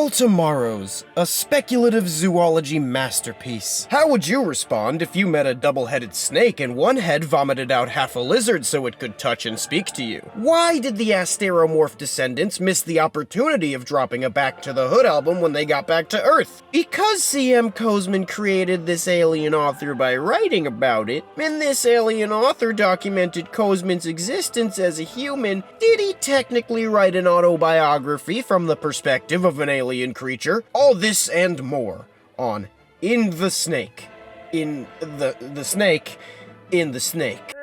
All Tomorrows, a speculative zoology masterpiece. How would you respond if you met a double-headed snake and one head vomited out half a lizard so it could touch and speak to you? Why did the Asteromorph descendants miss the opportunity of dropping a Back to the Hood album when they got back to Earth? Because C.M. Koseman created this alien author by writing about it, and this alien author documented Koseman's existence as a human, did he technically write an autobiography from the perspective of an alien creature? All this and more on In the Snake. In the Snake. In the Snake.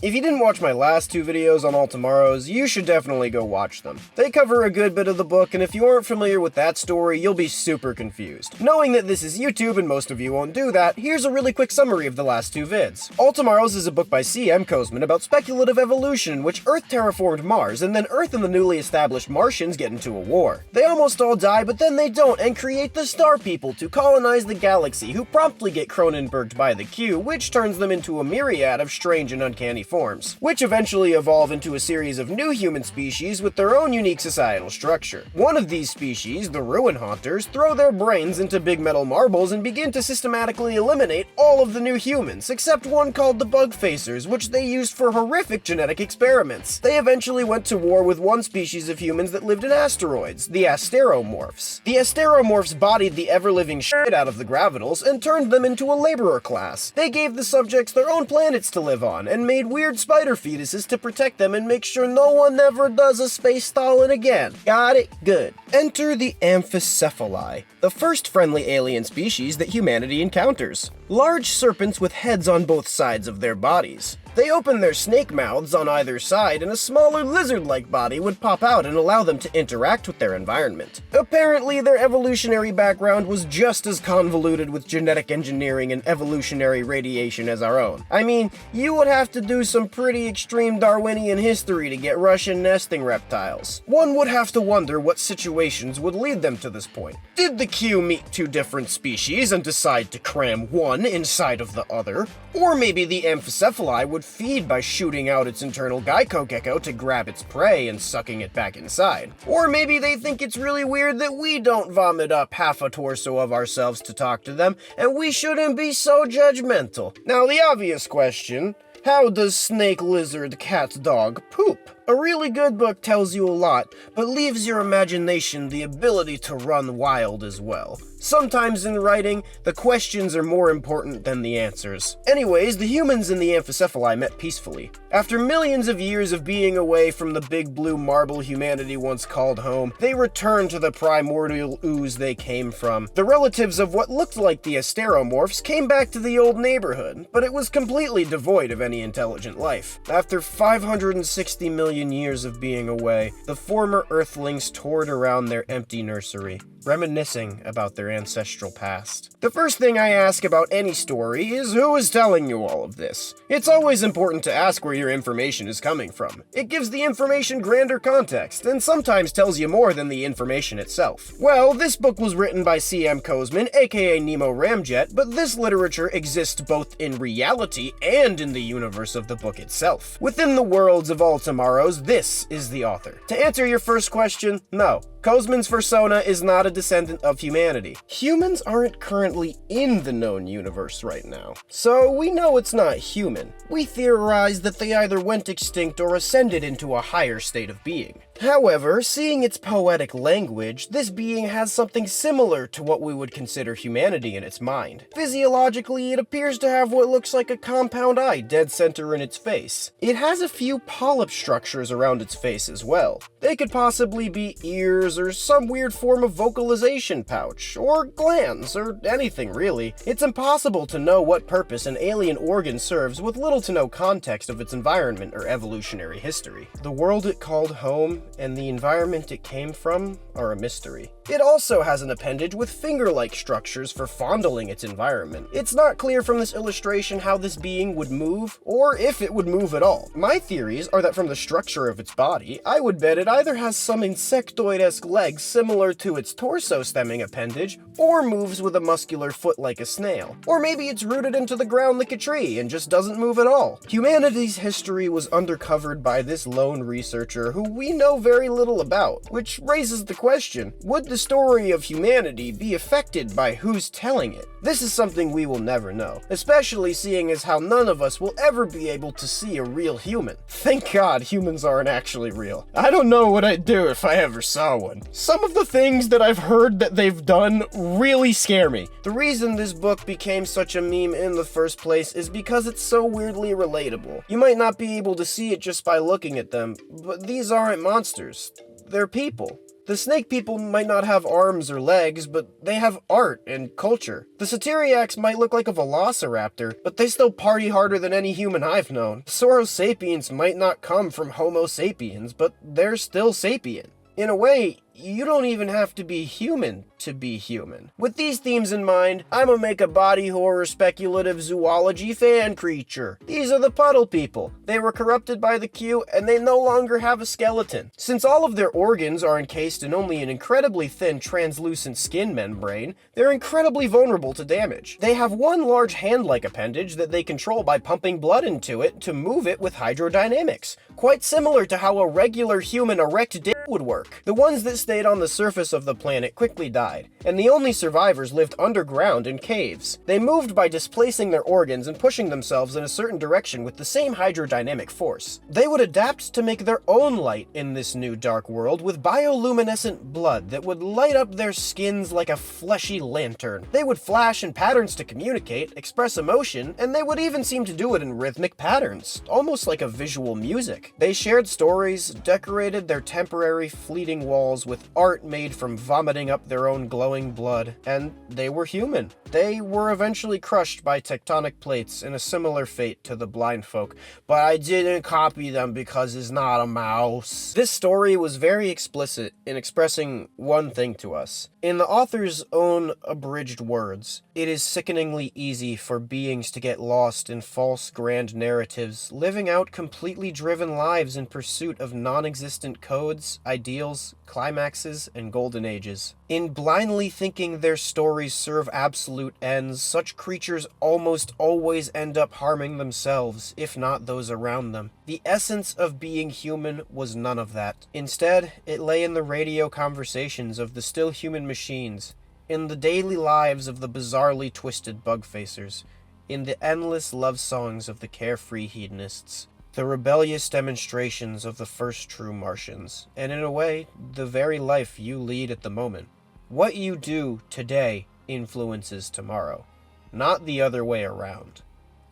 If you didn't watch my last two videos on All Tomorrows, you should definitely go watch them. They cover a good bit of the book, and if you aren't familiar with that story, you'll be super confused. Knowing that this is YouTube and most of you won't do that, here's a really quick summary of the last two vids. All Tomorrows is a book by C.M. Koseman about speculative evolution in which Earth terraformed Mars, and then Earth and the newly established Martians get into a war. They almost all die, but then they don't, and create the Star People to colonize the galaxy, who promptly get Cronenberged by the Q, which turns them into a myriad of strange and uncanny forms, which eventually evolve into a series of new human species with their own unique societal structure. One of these species, the Ruin Haunters, throw their brains into big metal marbles and begin to systematically eliminate all of the new humans, except one called the Bug Facers, which they used for horrific genetic experiments. They eventually went to war with one species of humans that lived in asteroids, the Asteromorphs. The Asteromorphs bodied the ever-living shit out of the Gravitals and turned them into a laborer class. They gave the subjects their own planets to live on, and made weird spider fetuses to protect them and make sure no one ever does a space Stalin again. Got it? Good. Enter the Amphicephalli, the first friendly alien species that humanity encounters. Large serpents with heads on both sides of their bodies. They open their snake mouths on either side, and a smaller lizard-like body would pop out and allow them to interact with their environment. Apparently, their evolutionary background was just as convoluted with genetic engineering and evolutionary radiation as our own. I mean, you would have to do some pretty extreme Darwinian history to get Russian nesting reptiles. One would have to wonder what situations would lead them to this point. Did the Q meet two different species and decide to cram one inside of the other? Or maybe the Amphicephalli would feed by shooting out its internal Geico gecko to grab its prey and sucking it back inside. Or maybe they think it's really weird that we don't vomit up half a torso of ourselves to talk to them, and we shouldn't be so judgmental. Now the obvious question, how does snake, lizard, cat, dog poop? A really good book tells you a lot, but leaves your imagination the ability to run wild as well. Sometimes in writing, the questions are more important than the answers. Anyways, the humans in the Amphicephalli met peacefully. After millions of years of being away from the big blue marble humanity once called home, they returned to the primordial ooze they came from. The relatives of what looked like the Asteromorphs came back to the old neighborhood, but it was completely devoid of any intelligent life. After 560 million years of being away, the former Earthlings toured around their empty nursery, reminiscing about their ancestral past. The first thing I ask about any story is who is telling you all of this. It's always important to ask where your information is coming from. It gives the information grander context, and sometimes tells you more than the information itself. Well, this book was written by C.M. Koseman, aka Nemo Ramjet, but this literature exists both in reality and in the universe of the book itself. Within the worlds of All Tomorrows, this is the author. To answer your first question, no. Koseman's persona is not a descendant of humanity. Humans aren't currently in the known universe right now, so we know it's not human. We theorize that they either went extinct or ascended into a higher state of being. However, seeing its poetic language, this being has something similar to what we would consider humanity in its mind. Physiologically, it appears to have what looks like a compound eye dead center in its face. It has a few polyp structures around its face as well. They could possibly be ears or some weird form of vocalization pouch, or glands, or anything really. It's impossible to know what purpose an alien organ serves with little to no context of its environment or evolutionary history. The world it called home and the environment it came from are a mystery. It also has an appendage with finger-like structures for fondling its environment. It's not clear from this illustration how this being would move, or if it would move at all. My theories are that from the structure of its body, I would bet it either has some insectoid-esque legs similar to its torso-stemming appendage, or moves with a muscular foot like a snail. Or maybe it's rooted into the ground like a tree and just doesn't move at all. Humanity's history was undercovered by this lone researcher who we know know very little about, which raises the question, would the story of humanity be affected by who's telling it? This is something we will never know, especially seeing as how none of us will ever be able to see a real human. Thank God humans aren't actually real. I don't know what I'd do if I ever saw one. Some of the things that I've heard that they've done really scare me. The reason this book became such a meme in the first place is because it's so weirdly relatable. You might not be able to see it just by looking at them, but these aren't monsters. They're people. The snake people might not have arms or legs, but they have art and culture. The satyriacs might look like a velociraptor, but they still party harder than any human I've known. Sauro sapiens might not come from Homo sapiens, but they're still sapient. In a way, you don't even have to be human to be human. With these themes in mind, I'ma make a body horror speculative zoology fan creature. These are the Puddle People. They were corrupted by the Q, and they no longer have a skeleton. Since all of their organs are encased in only an incredibly thin translucent skin membrane, they're incredibly vulnerable to damage. They have one large hand-like appendage that they control by pumping blood into it to move it with hydrodynamics, quite similar to how a regular human erect dick would work. The ones that stayed on the surface of the planet quickly died, and the only survivors lived underground in caves. They moved by displacing their organs and pushing themselves in a certain direction with the same hydrodynamic force. They would adapt to make their own light in this new dark world with bioluminescent blood that would light up their skins like a fleshy lantern. They would flash in patterns to communicate, express emotion, and they would even seem to do it in rhythmic patterns, almost like a visual music. They shared stories, decorated their temporary fleeting walls with art made from vomiting up their own glowing blood, and they were human. They were eventually crushed by tectonic plates in a similar fate to the blind folk, but I didn't copy them because it's not a mouse. This story was very explicit in expressing one thing to us. In the author's own abridged words, it is sickeningly easy for beings to get lost in false grand narratives, living out completely driven lives in pursuit of non-existent codes, ideals, climaxes, and golden ages. In blindly thinking their stories serve absolute ends, such creatures almost always end up harming themselves, if not those around them. The essence of being human was none of that. Instead, it lay in the radio conversations of the still human machines, in the daily lives of the bizarrely twisted bug-facers, in the endless love songs of the carefree hedonists, the rebellious demonstrations of the first true Martians, and in a way, the very life you lead at the moment. What you do today influences tomorrow, not the other way around.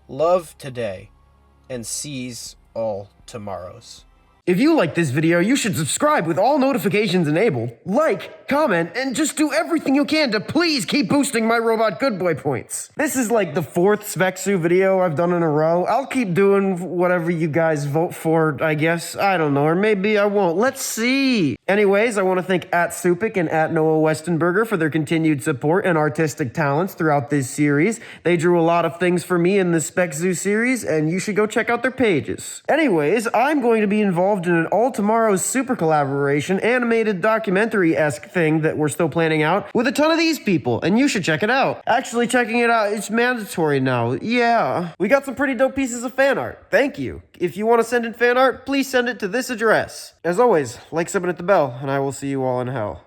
Love today, and seize all tomorrows. If you like this video, you should subscribe with all notifications enabled, like, comment, and just do everything you can to please keep boosting my robot good boy points. This is like the 4th Spec-Zoo video I've done in a row. I'll keep doing whatever you guys vote for, I guess. I don't know, or maybe I won't. Let's see. Anyways, I want to thank @Supik and @Noah Westenberger for their continued support and artistic talents throughout this series. They drew a lot of things for me in the Spec-Zoo series, and you should go check out their pages. Anyways, I'm going to be involved in an All Tomorrow's super collaboration animated documentary-esque thing that we're still planning out with a ton of these people, and you should check it out. Actually, checking it out, it's mandatory now. Yeah. We got some pretty dope pieces of fan art. Thank you. If you want to send in fan art, please send it to this address. As always, like, subbing at the bell, and I will see you all in hell.